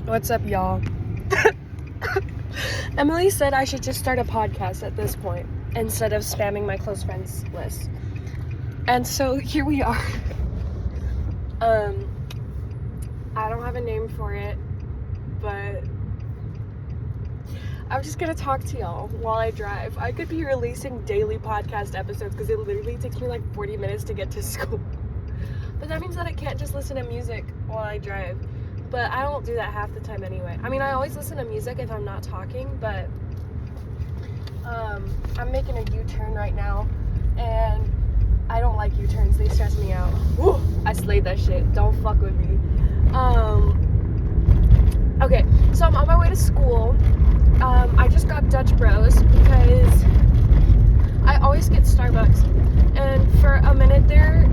What's up, y'all? Emily said I should just start a podcast at this point instead of spamming my close friends list. And so here we are. I don't have a name for it, but I'm just gonna talk to y'all while I drive. I could be releasing daily podcast episodes because it literally takes me like 40 minutes to get to school. But that means that I can't just listen to music while I drive. But I don't do that half the time anyway. I mean, I always listen to music if I'm not talking, but I'm making a U-turn right now, and I don't like U-turns. They stress me out. Woo! I slayed that shit. Don't fuck with me. Okay, so I'm on my way to school. I just got Dutch Bros because I always get Starbucks. And for a minute there,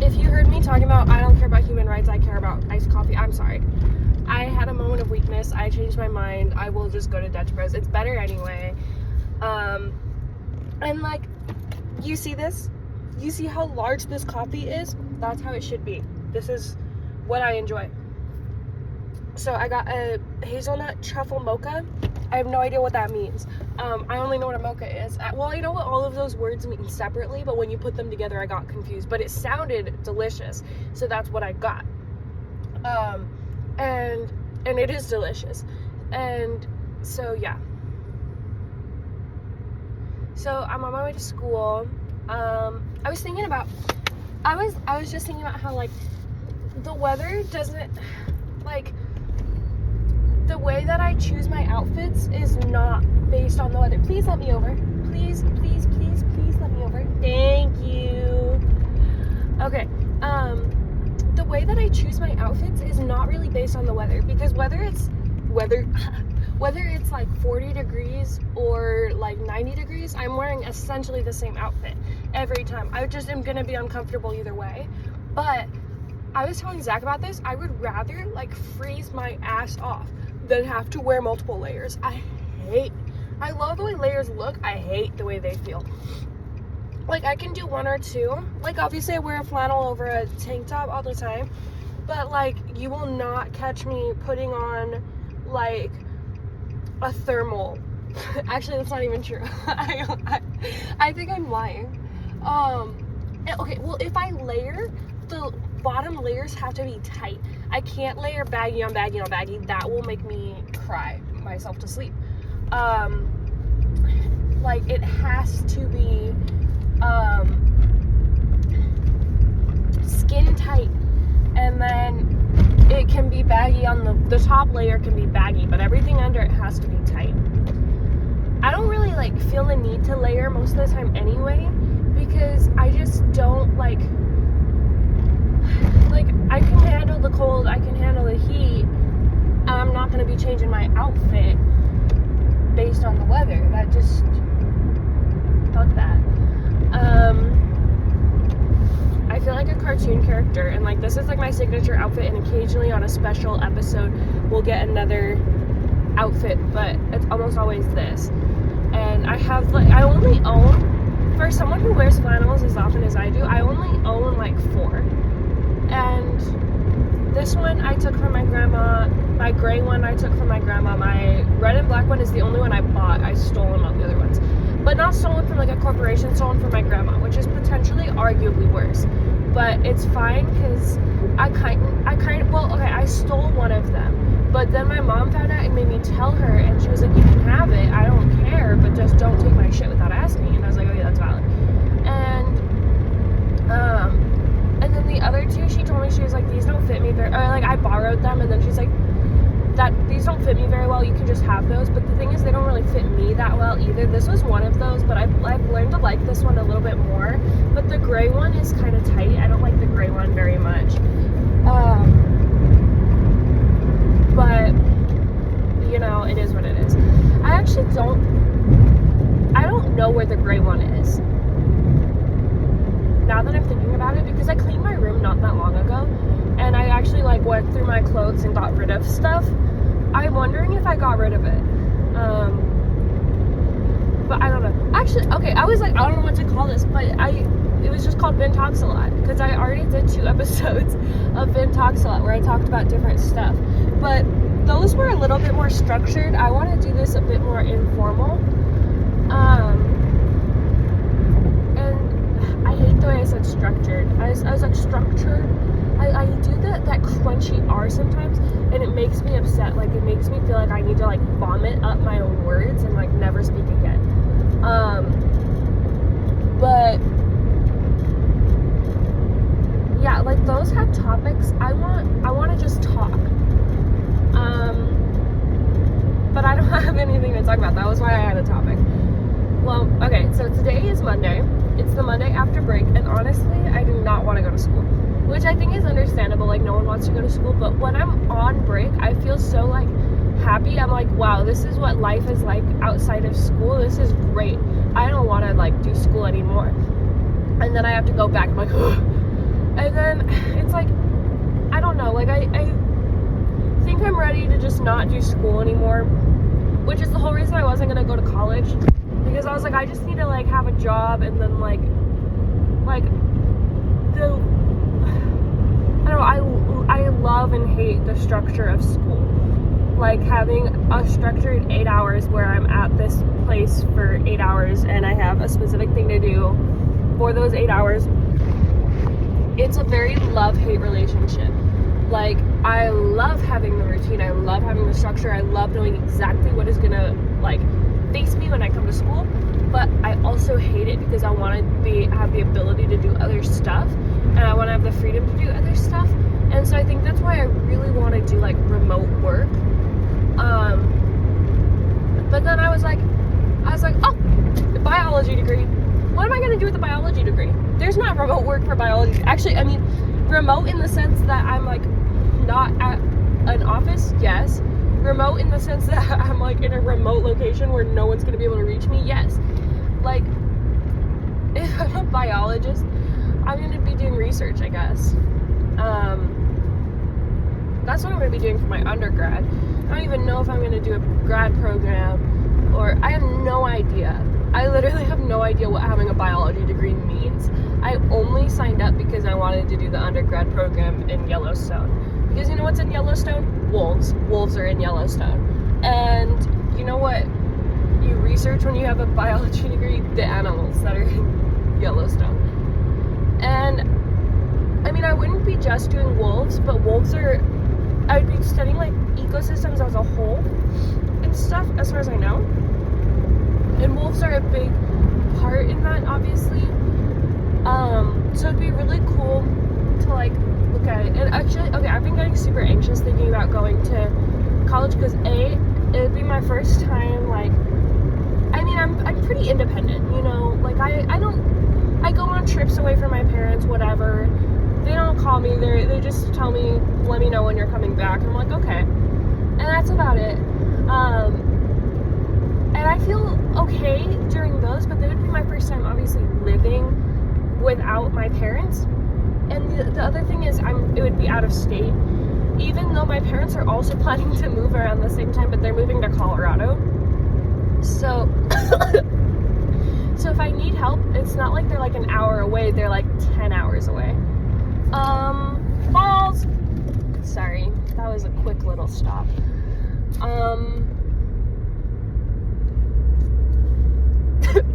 if you heard me talking about I don't care about human rights, I care about iced coffee, I'm sorry. I had a moment of weakness. I changed my mind. I will just go to Dutch Bros. It's better anyway. And like, you see this? You see how large this coffee is? That's how it should be. This is what I enjoy. So I got a hazelnut truffle mocha. I have no idea what that means. I only know what a mocha is. Well, I know what all of those words mean separately, but when you put them together, I got confused. But it sounded delicious, so that's what I got. And it is delicious. And so, yeah. So I'm on my way to school. I was just thinking about how, like, the weather doesn't, like, the way that I choose my outfits is not based on the weather. Please let me over. Please, please, please, please let me over. Thank you. Okay. The way that I choose my outfits is not really based on the weather, because whether it's like 40 degrees or like 90 degrees, I'm wearing essentially the same outfit every time. I just am gonna be uncomfortable either way. But I was telling Zach about this. I would rather like freeze my ass off than have to wear multiple layers. I love the way layers look. I hate the way they feel. Like, I can do one or two. Like, obviously I wear a flannel over a tank top all the time, but like, you will not catch me putting on like a thermal. Actually, that's not even true. I think I'm lying. Okay, well, if I layer, the bottom layers have to be tight. I can't layer baggy on baggy on baggy. That will make me cry myself to sleep. Like, it has to be skin tight, and then it can be baggy on the top layer can be baggy, but everything under it has to be tight. I don't really like feel the need to layer most of the time anyway, because I just don't like I can handle the cold, I can handle the heat. I'm not going to be changing my outfit based on the weather. That just, fuck that. I feel like a cartoon character, and like, this is like my signature outfit, and occasionally on a special episode we'll get another outfit, but it's almost always this. And I have like, I only own, for someone who wears flannels as often as I do, I only own like 4. And this one I took from my grandma, my gray one I took from my grandma, my red and black one is the only one I bought. I stole them all the other ones. But not stolen from like a corporation, stolen from my grandma, which is potentially arguably worse. But it's fine, because I stole one of them. But then my mom found out and made me tell her, and she was like, you can have it, I don't care, but just don't take my shit without asking. And I was like, okay, that's valid. And then the other 2, she told me, she was like, these don't fit me very, or like, I borrowed them, and then she's like, these don't fit me very well, you can just have those. But the thing is, they don't really fit me that well either. This was one of those, but I've learned to like this one a little bit more. But the gray one is kind of tight. I don't like the gray one very much. But, you know, it is what it is. I don't know where the gray one is, now that I'm thinking about it, because I cleaned my room not that long ago, and I actually like went through my clothes and got rid of stuff. I'm wondering if I got rid of it. But I don't know. Actually, okay, I was like, I don't know what to call this, but it was just called Ben Talks a Lot, because I already did 2 episodes of Ben Talks a Lot where I talked about different stuff. But those were a little bit more structured. I want to do this a bit more informal. And I hate the way I said structured. I was like, structured. I do that crunchy R sometimes, and it makes me upset. Like, it makes me feel like I need to, like, vomit up my own words and, like, never speak again. But yeah, like, those have topics. I want to just talk. But I don't have anything to talk about. That was why I had a topic. Well, okay, so today is Monday. It's the Monday after break, and honestly, I do not want to go to school, which I think is understandable. Like, no one wants to go to school, but when I'm on break, I feel so, like, happy. I'm like, wow, this is what life is like outside of school. This is great. I don't want to, like, do school anymore. And then I have to go back. I'm like, ugh. And then it's like, I don't know, like, I think I'm ready to just not do school anymore, which is the whole reason I wasn't going to go to college, because I was like, I just need to, like, have a job, and then, like I love and hate the structure of school. Like, having a structured 8 hours where I'm at this place for 8 hours and I have a specific thing to do for those 8 hours. It's a very love-hate relationship. Like, I love having the routine. I love having the structure. I love knowing exactly what is gonna, like, face me when I come to school. But I also hate it because I want to have the ability to do other stuff, and I want to have the freedom to do other stuff. And so I think that's why I really want to do, like, remote work. But then I was like, oh, the biology degree. What am I going to do with the biology degree? There's not remote work for biology. Actually, I mean, remote in the sense that I'm, like, not at an office, yes. Remote in the sense that I'm, like, in a remote location where no one's going to be able to reach me, yes. Like, if I'm a biologist, I'm going to be doing research, I guess. That's what I'm going to be doing for my undergrad. I don't even know if I'm going to do a grad program, or I have no idea. I literally have no idea what having a biology degree means. I only signed up because I wanted to do the undergrad program in Yellowstone. Because you know what's in Yellowstone? Wolves. Wolves are in Yellowstone. And you know what you research when you have a biology degree? The animals that are in Yellowstone. And I mean, I wouldn't be just doing wolves, but wolves are, I'd be studying, like, ecosystems as a whole and stuff, as far as I know. And wolves are a big part in that, obviously. So it'd be really cool to, like, look at it. And actually, okay, I've been getting super anxious thinking about going to college because it would be my first time, like, I mean, I'm pretty independent, you know, like, I go on trips away from my parents, whatever. They don't call me, they just tell me, let me know when you're coming back. I'm like, okay. And that's about it. And I feel okay during those, but that would be my first time, obviously, living without my parents. And the other thing is, it would be out of state, even though my parents are also planning to move around the same time, but they're moving to Colorado. So, so if I need help, it's not like they're, like, an hour away, they're, like, 10 hours away. Balls! Sorry, that was a quick little stop.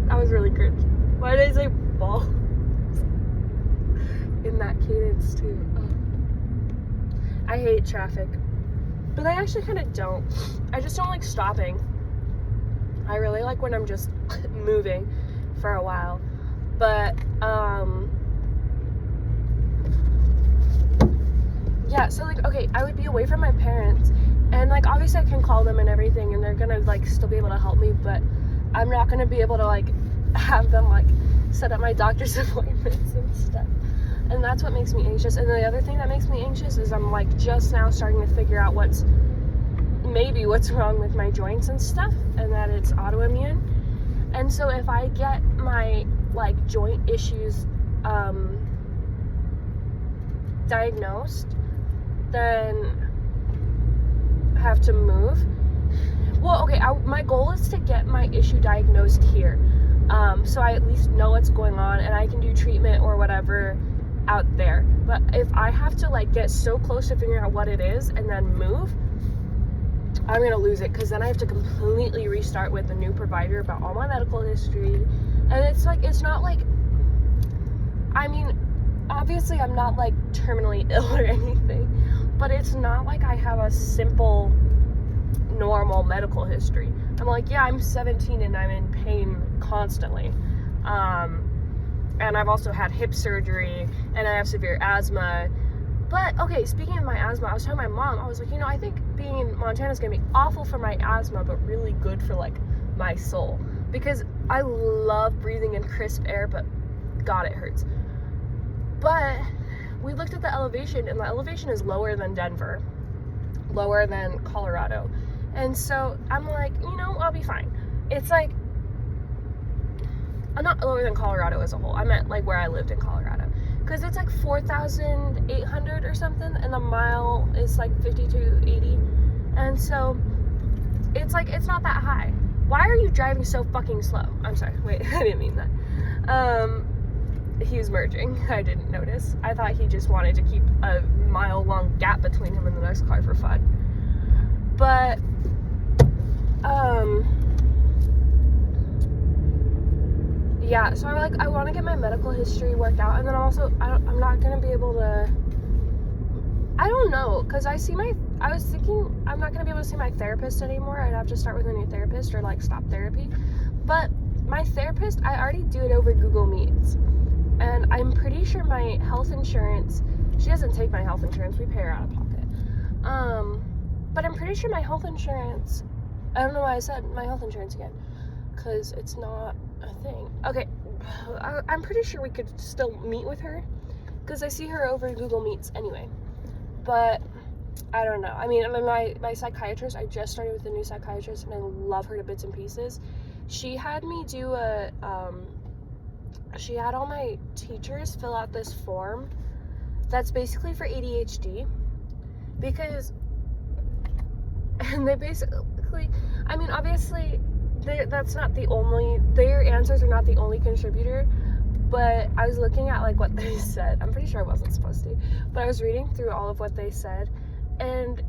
That was really cringe. Why did I say balls? In that cadence, too. Oh. I hate traffic. But I actually kind of don't. I just don't like stopping. I really like when I'm just moving for a while. But, yeah, so, like, okay, I would be away from my parents, and, like, obviously I can call them and everything, and they're gonna, like, still be able to help me, but I'm not gonna be able to, like, have them, like, set up my doctor's appointments and stuff. And that's what makes me anxious. And the other thing that makes me anxious is I'm, like, just now starting to figure out what's wrong with my joints and stuff, and that it's autoimmune. And so if I get my, like, joint issues diagnosed, then I have to move. Well, okay, my goal is to get my issue diagnosed here, so I at least know what's going on and I can do treatment or whatever out there. But if I have to, like, get so close to figuring out what it is and then move, I'm gonna lose it, because then I have to completely restart with a new provider about all my medical history. And it's like, it's not like, I mean, obviously I'm not like terminally ill or anything, but it's not like I have a simple normal medical history. I'm like, yeah, I'm 17 and I'm in pain constantly, and I've also had hip surgery, and I have severe asthma. But okay, speaking of my asthma, I was telling my mom, I was like, I think being in Montana is gonna be awful for my asthma, but really good for like my soul, because I love breathing in crisp air, but God, it hurts. But we looked at the elevation, and the elevation is lower than Denver, lower than Colorado. And so I'm like, I'll be fine. It's like, I'm not lower than Colorado as a whole. I meant like where I lived in Colorado. Because it's like 4,800 or something, and the mile is like 5280. And so it's like, it's not that high. Why are you driving so fucking slow? I'm sorry, wait, I didn't mean that. He was merging. I didn't notice. I thought he just wanted to keep a mile-long gap between him and the next car for fun. But, yeah, so I want to get my medical history worked out, and then also, I'm not going to be able to, I don't know, because I was thinking I'm not going to be able to see my therapist anymore. I'd have to start with a new therapist, or like stop therapy. But my therapist, I already do it over Google Meets. And I'm pretty sure my health insurance, she doesn't take my health insurance, we pay her out of pocket. But I'm pretty sure my health insurance, I don't know why I said my health insurance again, because it's not a thing. Okay, I'm pretty sure we could still meet with her, because I see her over Google Meets anyway. But I don't know. I mean, my psychiatrist, I just started with a new psychiatrist, and I love her to bits and pieces. She had me do she had all my teachers fill out this form that's basically for ADHD, because, and they basically, I mean, obviously, that's not the only, their answers are not the only contributor, but I was looking at like what they said. I'm pretty sure I wasn't supposed to, but I was reading through all of what they said, and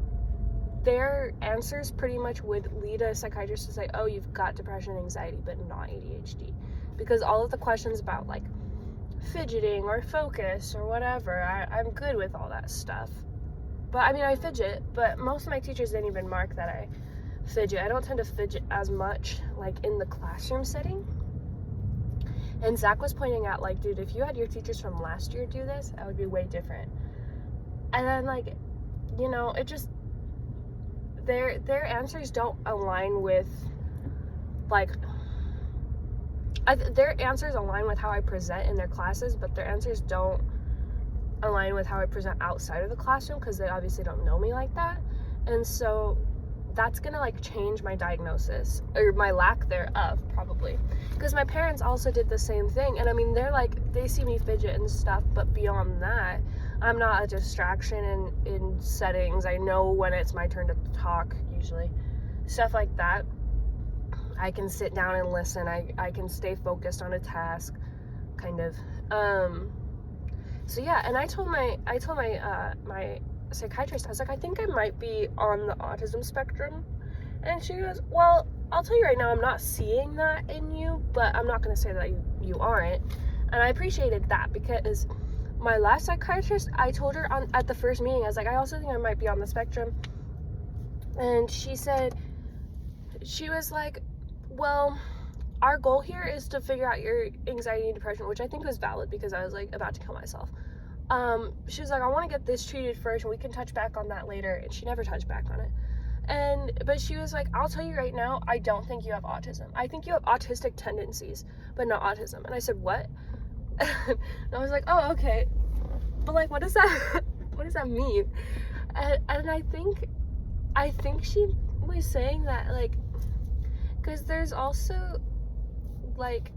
their answers pretty much would lead a psychiatrist to say, oh, you've got depression and anxiety, but not ADHD. Because all of the questions about like fidgeting or focus or whatever, I'm good with all that stuff. But I mean, I fidget, but most of my teachers didn't even mark that I fidget. I don't tend to fidget as much like in the classroom setting. And Zach was pointing out, like, dude, if you had your teachers from last year do this, that would be way different. And then like, it just, their answers don't align with like, their answers align with how I present in their classes, but their answers don't align with how I present outside of the classroom, because they obviously don't know me like that. And so that's gonna like change my diagnosis, or my lack thereof, probably, because my parents also did the same thing. And I mean, they're like, they see me fidget and stuff, but beyond that, I'm not a distraction in settings. I know when it's my turn to talk, usually, stuff like that. I can sit down and listen. I can stay focused on a task, kind of. So yeah, and I told my my psychiatrist, I was like, I think I might be on the autism spectrum. And she goes, well, I'll tell you right now, I'm not seeing that in you, but I'm not going to say that you aren't. And I appreciated that, because my last psychiatrist, I told her at the first meeting, I was like, I also think I might be on the spectrum. And she was like, well, our goal here is to figure out your anxiety and depression, which I think was valid, because I was like about to kill myself. She was like, I want to get this treated first, and we can touch back on that later. And she never touched back on it. But she was like, I'll tell you right now, I don't think you have autism. I think you have autistic tendencies, but not autism. And I said, what? And I was like, oh, okay. But like, what does that mean? And I think she was saying that, like, because there's also like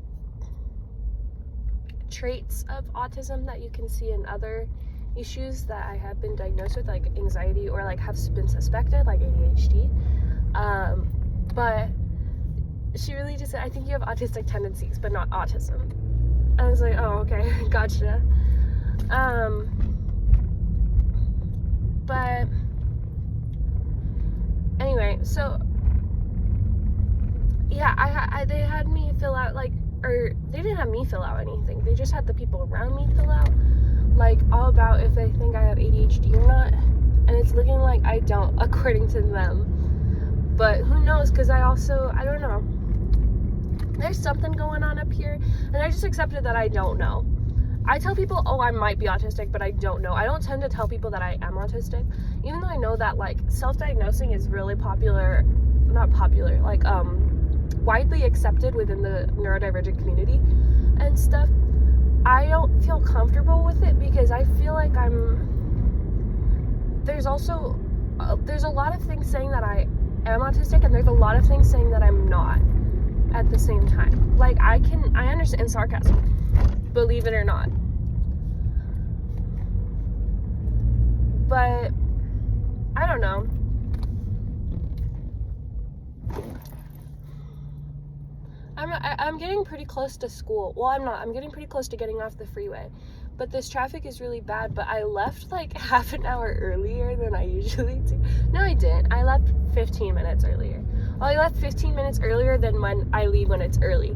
traits of autism that you can see in other issues that I have been diagnosed with, like anxiety, or like have been suspected, like ADHD. But she really just said, I think you have autistic tendencies, but not autism. I was like, oh, okay, gotcha. But anyway, anyway, so yeah, they had me fill out like, or they didn't have me fill out anything. They just had the people around me fill out like all about if they think I have ADHD or not, and it's looking like I don't, according to them. But who knows? Because I don't know. There's something going on up here, and I just accepted that I don't know. I tell people, oh, I might be autistic, but I don't know. I don't tend to tell people that I am autistic, even though I know that like self-diagnosing is really widely accepted within the neurodivergent community and stuff. I don't feel comfortable with it because I feel like there's a lot of things saying that I am autistic, and there's a lot of things saying that I'm not at the same time. Like, I understand sarcasm, believe it or not. But I don't know. I'm getting pretty close to school. Well, I'm not. I'm getting pretty close to getting off the freeway. But this traffic is really bad. But I left like half an hour earlier than I usually do. No, I didn't. I left 15 minutes earlier. Well, I left 15 minutes earlier than when I leave when it's early.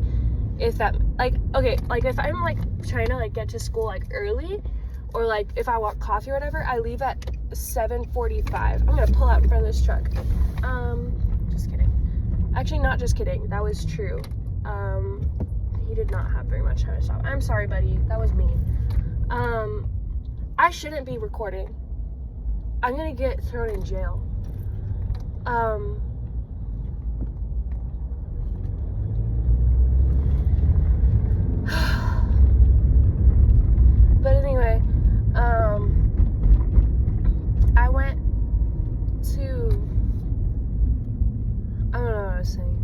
If that, like, okay, like if I'm like trying to like get to school like early, or like if I want coffee or whatever, I leave at 7:45. I'm gonna pull out in front of this truck. Just kidding. Actually, not just kidding. That was true. He did not have very much time to stop. I'm sorry, buddy. That was mean. I shouldn't be recording. I'm gonna get thrown in jail. But anyway, I went to, I don't know what I was saying.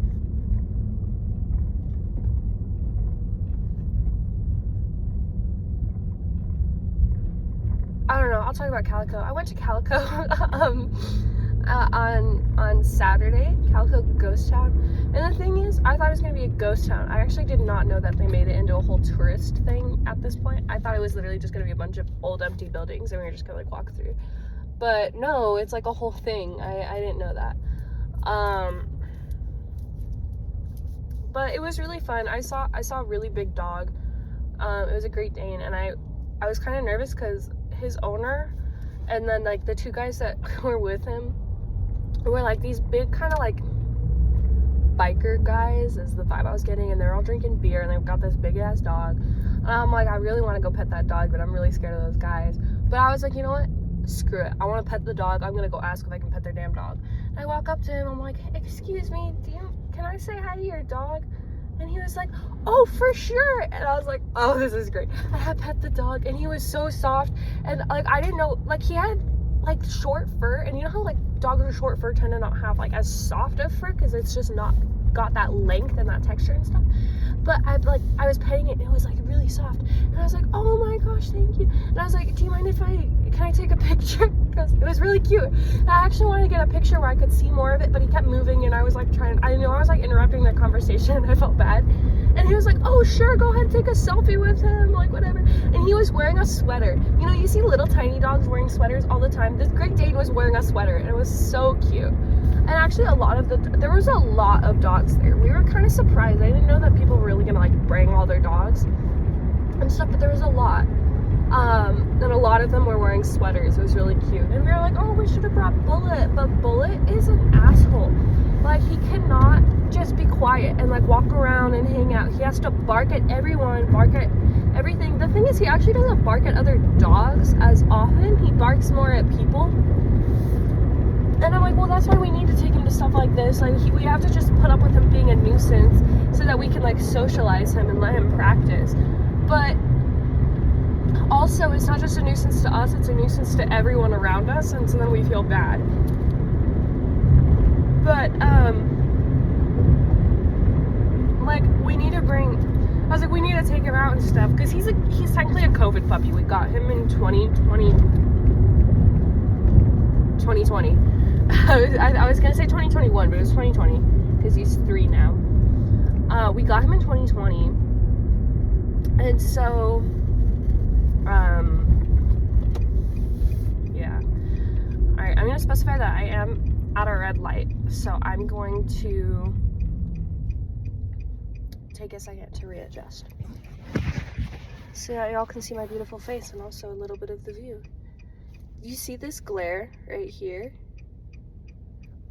I don't know, I'll talk about Calico. I went to Calico on Saturday, Calico Ghost Town. And the thing is, I thought it was going to be a ghost town. I actually did not know that they made it into a whole tourist thing at this point. I thought it was literally just going to be a bunch of old empty buildings and we were just going to like walk through. But no, it's like a whole thing. I didn't know that. But it was really fun. I saw a really big dog. It was a Great Dane, and I was kind of nervous because his owner and then like the two guys that were with him were like these big kind of like biker guys is the vibe I was getting, and they're all drinking beer and they've got this big ass dog, and I'm like, I really want to go pet that dog, but I'm really scared of those guys. But I was like, you know what, screw it, I want to pet the dog. I'm gonna go ask if I can pet their damn dog. And I walk up to him, I'm like, excuse me, can I say hi to your dog? And he was like, oh, for sure. And I was like, oh, this is great. And I pet the dog, and he was so soft, and like I didn't know, like he had like short fur, and you know how like dogs with short fur tend to not have like as soft of fur because it's just not got that length and that texture and stuff. But I was petting it, and it was like really soft, and I was like, oh my gosh, thank you. And I was like, do you mind can I take a picture? Because it was really cute. And I actually wanted to get a picture where I could see more of it, but he kept moving, and I was like I know I was like interrupting their conversation, and I felt bad. And he was like, oh sure, go ahead and take a selfie with him, like whatever. And he was wearing a sweater. You know, you see little tiny dogs wearing sweaters all the time. This Great Dane was wearing a sweater, and it was so cute. And actually there was a lot of dogs there. We were kind of surprised. I didn't know that people were really gonna like bring all their dogs and stuff, but there was a lot. And a lot of them were wearing sweaters. It was really cute. And we were like, oh, we should have brought Bullet. But Bullet is an asshole. Like, he cannot just be quiet and like walk around and hang out. He has to bark at everyone, bark at everything. The thing is, he actually doesn't bark at other dogs as often. He barks more at people. And I'm like, well, that's why we need to take him to stuff like this. Like, we have to just put up with him being a nuisance so that we can like socialize him and let him practice. But also, it's not just a nuisance to us, it's a nuisance to everyone around us, and so then we feel bad. But like, we need to take him out and stuff, because he's technically a COVID puppy. We got him in 2020. I was gonna say 2021, but it was 2020 because he's 3 now. We got him in 2020, and so yeah. All right, I'm gonna specify that I am at a red light, so I'm going to take a second to readjust so that y'all can see my beautiful face and also a little bit of the view. You see this glare right here?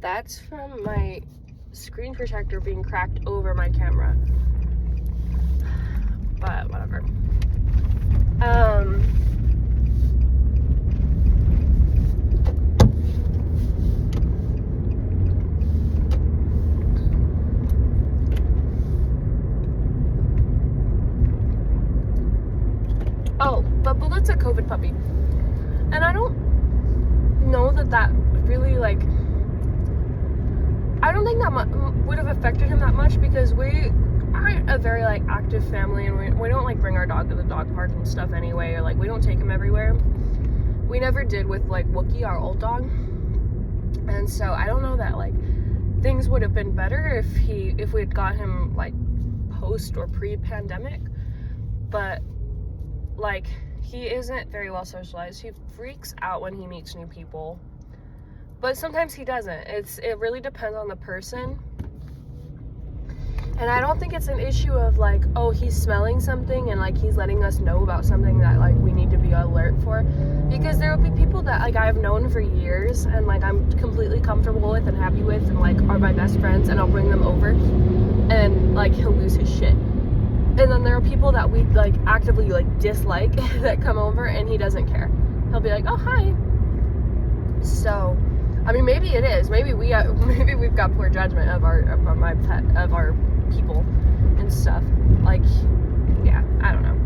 That's from my screen protector being cracked over my camera. But whatever. Oh, but Bullet's a COVID puppy. And I don't know that really, like, I don't think that would have affected him that much because we aren't a very, like, active family, and we don't, like, bring our dog to the dog park and stuff anyway, or, like, we don't take him everywhere. We never did with, like, Wookie, our old dog. And so I don't know that, like, things would have been better if we had got him, like, post or pre-pandemic. But, like, he isn't very well socialized. He freaks out when he meets new people, but sometimes he doesn't. It really depends on the person. And I don't think it's an issue of, like, oh, he's smelling something and, like, he's letting us know about something that, like, we need to be alert for. Because there will be people that, like, I've known for years and, like, I'm completely comfortable with and happy with and, like, are my best friends, and I'll bring them over and, like, he'll lose his shit. And then there are people that we, like, actively, like, dislike that come over and he doesn't care. He'll be like, oh, hi. So, I mean, maybe it is. Maybe we've got poor judgment of our people and stuff. Like, yeah, I don't know.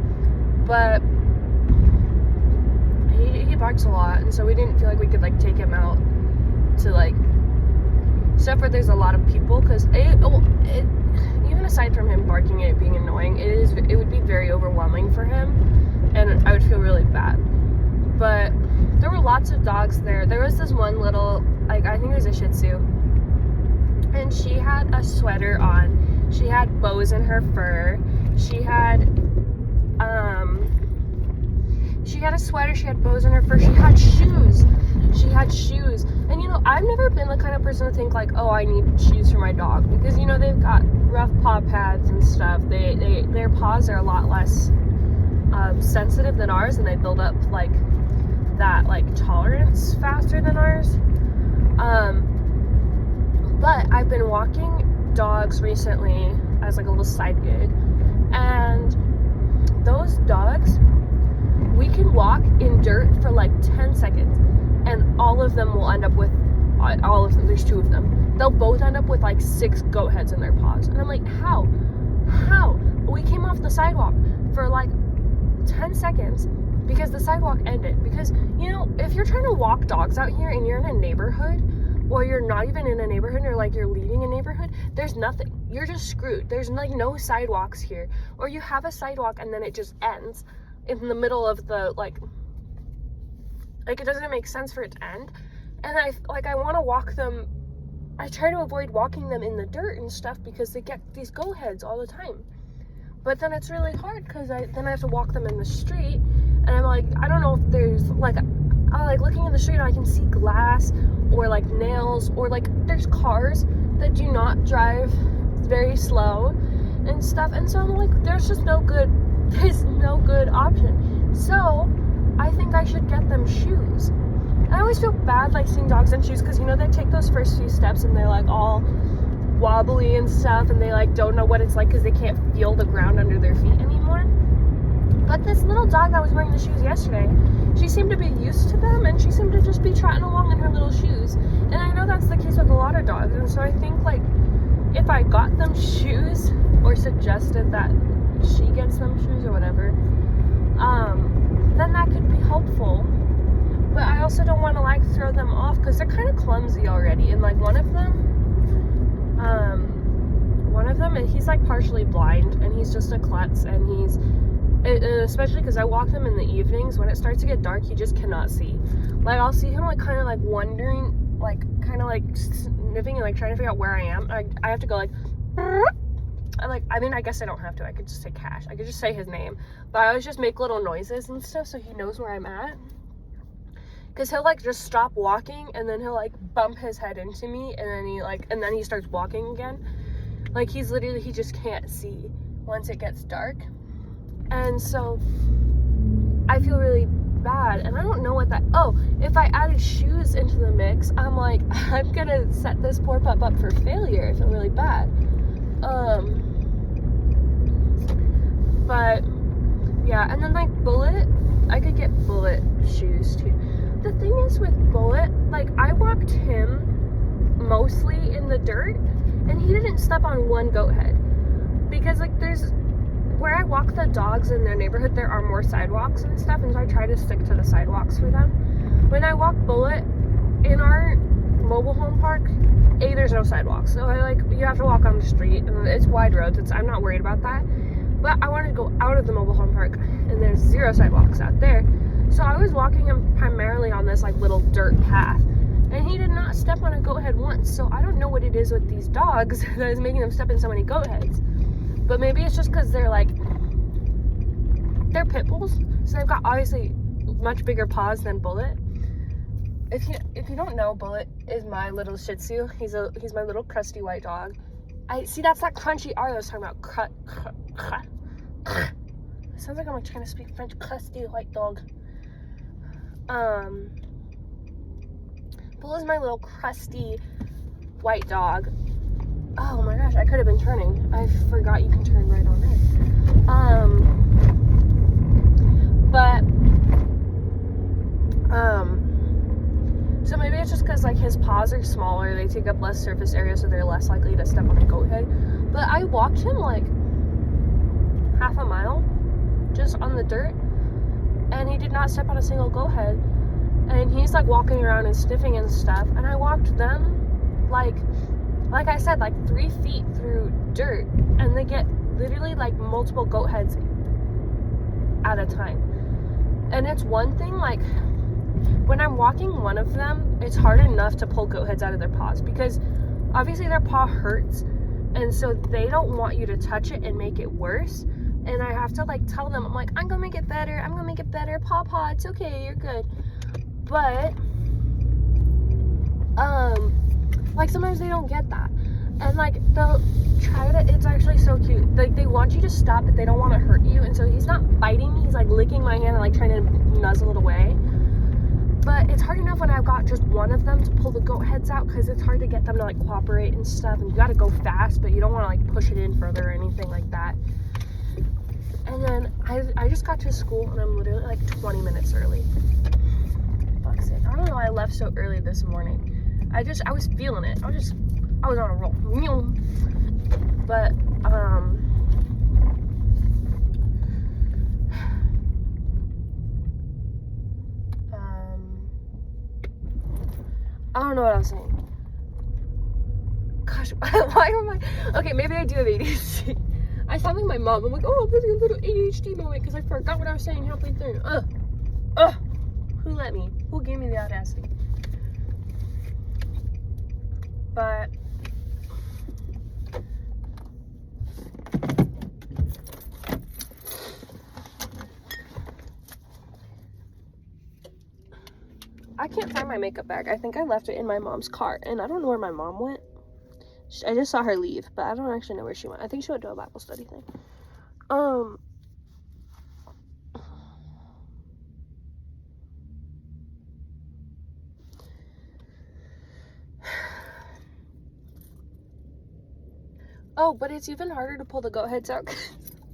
But he barks a lot, and so we didn't feel like we could, like, take him out to, like, stuff where there's a lot of people, because even aside from him barking and it being annoying, it would be very overwhelming for him, and I would feel really bad. But there were lots of dogs there. There was this one little, like, I think it was a Shih Tzu, and she had a sweater on. She had bows in her fur. She had a sweater. She had bows in her fur. She had shoes. And, you know, I've never been the kind of person to think, like, oh, I need shoes for my dog, because, you know, they've got rough paw pads and stuff. Their paws are a lot less sensitive than ours, and they build up, like, that, like, tolerance faster than ours. But I've been walking dogs recently as, like, a little side gig, and those dogs, we can walk in dirt for, like, 10 seconds, and all of them will end up with, there's 2 of them, they'll both end up with, like, 6 goat heads in their paws. And I'm like, how? We came off the sidewalk for, like, 10 seconds because the sidewalk ended. Because, you know, if you're trying to walk dogs out here and you're in a neighborhood, or you're not even in a neighborhood, or, like, you're leaving a neighborhood, there's nothing. You're just screwed. There's, like, no sidewalks here. Or you have a sidewalk and then it just ends in the middle of the, like, it doesn't make sense for it to end. And I want to walk them. I try to avoid walking them in the dirt and stuff because they get these goat heads all the time. But then it's really hard because then I have to walk them in the street, and I'm like, I don't know if there's, like, I like looking in the street and I can see glass or, like, nails, or, like, there's cars that do not drive very slow and stuff. And so I'm like, there's no good option. So I think I should get them shoes. And I always feel bad, like, seeing dogs in shoes, because, you know, they take those first few steps and they're, like, all wobbly and stuff, and they, like, don't know what it's like because they can't feel the ground under their feet anymore. But this little dog that was wearing the shoes yesterday, she seemed to be used to them, and she seemed to just be trotting along in her little shoes. And I know that's the case with a lot of dogs, and so I think, like, if I got them shoes, or suggested that she gets them shoes or whatever, then that could be helpful. But I also don't want to, like, throw them off because they're kind of clumsy already. And, like, one of them, he's, like, partially blind, and he's just a klutz, and especially because I walk him in the evenings, when it starts to get dark, he just cannot see. Like, I'll see him, like, kind of, like, wondering, like, kind of, like, sniffing and, like, trying to figure out where I am. I have to go, like, I mean, I guess I don't have to. I could just say Cash. I could just say his name. But I always just make little noises and stuff so he knows where I'm at. because he'll like just stop walking and then he'll like bump his head into me, and then he starts walking again. Like he just can't see once it gets dark. And so I feel really bad, and I don't know what that, if I added shoes into the mix, I'm like, I'm gonna set this poor pup up for failure. I feel really bad. But yeah, and then like Bullet, I could get Bullet shoes too. The thing is with Bullet, like I walked him mostly in the dirt, and he didn't step on one goat head, because like where I walk the dogs in their neighborhood, there are more sidewalks and stuff, and so I try to stick to the sidewalks for them. When I walk Bullet in our mobile home park, there's no sidewalks, so you have to walk on the street, and it's wide roads. I'm not worried about that. But I wanted to go out of the mobile home park, and there's 0 sidewalks out there. So I was walking him primarily on this like little dirt path, and he did not step on a goat head once. So I don't know what it is with these dogs that is making them step in so many goat heads. But maybe it's just because they're pit bulls, so they've got obviously much bigger paws than Bullet. If you don't know, Bullet is my little Shih Tzu. He's my little crusty white dog. That's that crunchy R I was talking about. Sounds like I'm like trying to speak French. Crusty white dog. Bull is my little crusty white dog. Oh my gosh, I could have been turning. I forgot you can turn right on there. So maybe it's just because like his paws are smaller, they take up less surface area, so they're less likely to step on a goat head. But I walked him like half a mile just on the dirt, and he did not step on a single goat head. And he's like walking around and sniffing and stuff, and I walked them like I said, like 3 feet through dirt, and they get literally like multiple goat heads at a time. And it's one thing, like when I'm walking one of them, it's hard enough to pull goat heads out of their paws, because obviously their paw hurts, and so they don't want you to touch it and make it worse. And I have to like tell them, I'm like, I'm gonna make it better, paw, it's okay, you're good. But like sometimes they don't get that, and like they'll try to, it's actually so cute, like they want you to stop, but they don't want to hurt you, and so he's not biting me, he's like licking my hand and like trying to nuzzle it away. But it's hard enough when I've got just one of them to pull the goat heads out, because it's hard to get them to like cooperate and stuff, and you got to go fast, but you don't want to like push it in further or anything like that. And then I just got to school, and I'm literally like 20 minutes early. Fuck's sake, I don't know why I left so early this morning. I was feeling it. I was on a roll. But I don't know what I was saying. Gosh, why am I? Okay, maybe I do have ADHD. I sound like my mom. I'm like, oh, I'm having a little ADHD moment because I forgot what I was saying halfway through. Who let me? Who gave me the audacity? But I can't find my makeup bag. I think I left it in my mom's car, and I don't know where my mom went. I just saw her leave, but I don't actually know where she went. I think she went to a Bible study thing. Oh, but it's even harder to pull the goat heads out.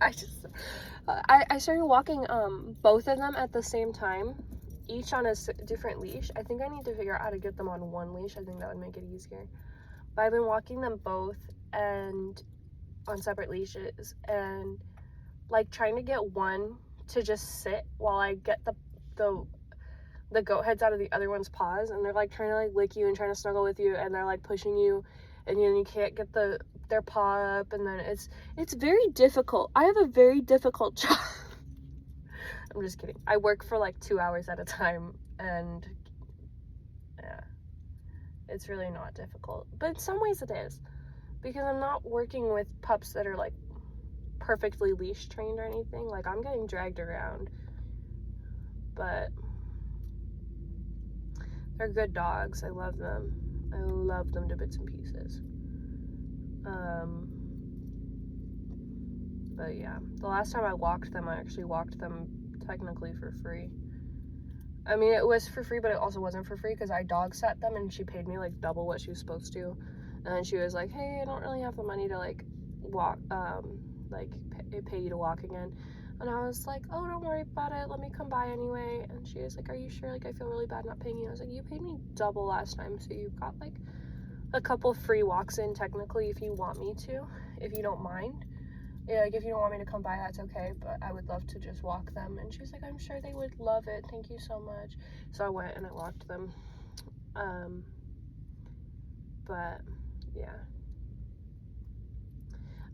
I started walking both of them at the same time, each on a different leash. I think I need to figure out how to get them on one leash. I think that would make it easier. But I've been walking them both and on separate leashes, and like trying to get one to just sit while I get the goat heads out of the other one's paws, and they're like trying to like lick you and trying to snuggle with you, and they're like pushing you, and then you can't get their paw up, and then it's very difficult. I have a very difficult job. I'm just kidding. I work for like 2 hours at a time, and yeah, it's really not difficult. But in some ways it is, because I'm not working with pups that are like perfectly leash trained or anything. Like I'm getting dragged around, but They're good dogs. I love them. I love them to bits and pieces. But yeah, the last time I walked them, I actually walked them technically for free. I mean, it was for free, but it also wasn't for free because I dog sat them and she paid me like double what she was supposed to. And then she was like, hey, I don't really have the money to like walk, like pay you to walk again. And I was like, oh, don't worry about it. Let me come by anyway. And she was like, are you sure? Like, I feel really bad not paying you. I was like, you paid me double last time, so you got like a couple free walks in technically if you want me to, if you don't mind. Yeah, like if you don't want me to come by, that's okay, but I would love to just walk them. And she was like, I'm sure they would love it. Thank you so much. So I went and I walked them. But yeah.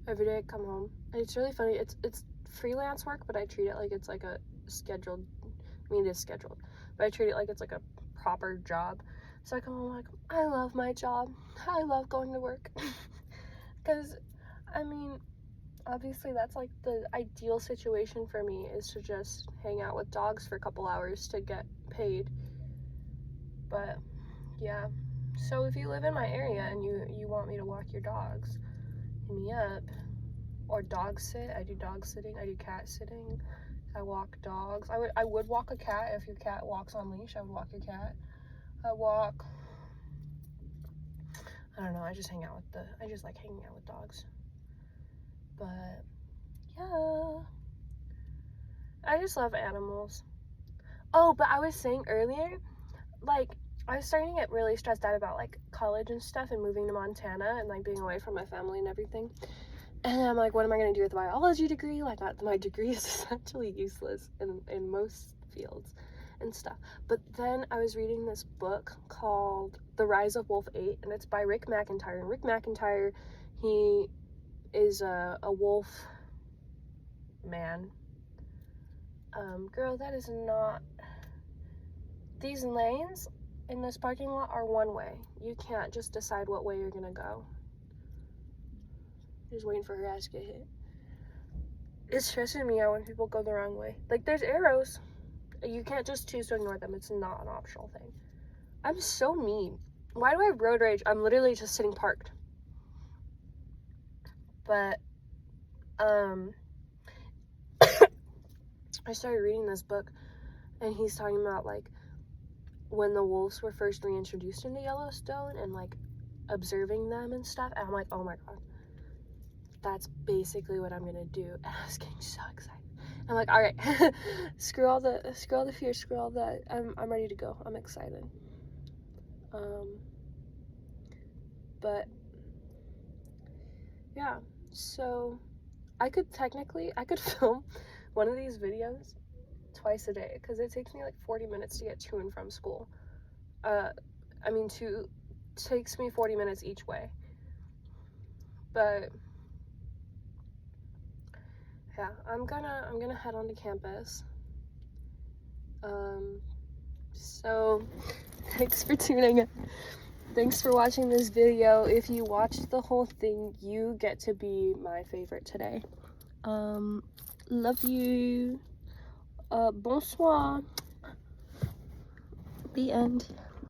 Every day I come home. And it's really funny. It's freelance work, but I treat it like it's like a scheduled, I mean, it is scheduled, but I treat it like it's like a proper job. So I come home like, I love my job. I love going to work. Because, I mean, obviously that's like the ideal situation for me, is to just hang out with dogs for a couple hours to get paid. But yeah, so if you live in my area and you want me to walk your dogs, hit me up. Or dog sit. I do dog sitting. I do cat sitting. I walk dogs. I would walk a cat. If your cat walks on leash, I would walk your cat. I don't know, I just like hanging out with dogs. But yeah, I just love animals. Oh, but I was saying earlier, like, I was starting to get really stressed out about like college and stuff and moving to Montana and like being away from my family and everything. And I'm like, what am I going to do with a biology degree? Like, my degree is essentially useless in most fields and stuff. But then I was reading this book called The Rise of Wolf 8, and it's by Rick McIntyre. And Rick McIntyre, he is a wolf man. Girl, that is not... These lanes in this parking lot are one way. You can't just decide what way you're going to go. Just waiting for her ass to get hit. It's stressing me out when people go the wrong way. Like, there's arrows. You can't just choose to ignore them. It's not an optional thing. I'm so mean. Why do I have road rage? I'm literally just sitting parked. But, I started reading this book, and he's talking about, like, when the wolves were first reintroduced into Yellowstone and, like, observing them and stuff. And I'm like, oh my god. That's basically what I'm gonna do. And I was getting so excited. I'm like, all right, screw all the fear, screw all that. I'm ready to go. I'm excited. But yeah, so I could film one of these videos twice a day, because it takes me like 40 minutes to get to and from school. Takes me 40 minutes each way. But yeah, I'm gonna head on to campus. So thanks for tuning in. Thanks for watching this video. If you watched the whole thing, you get to be my favorite today. Love you. Bonsoir. The end.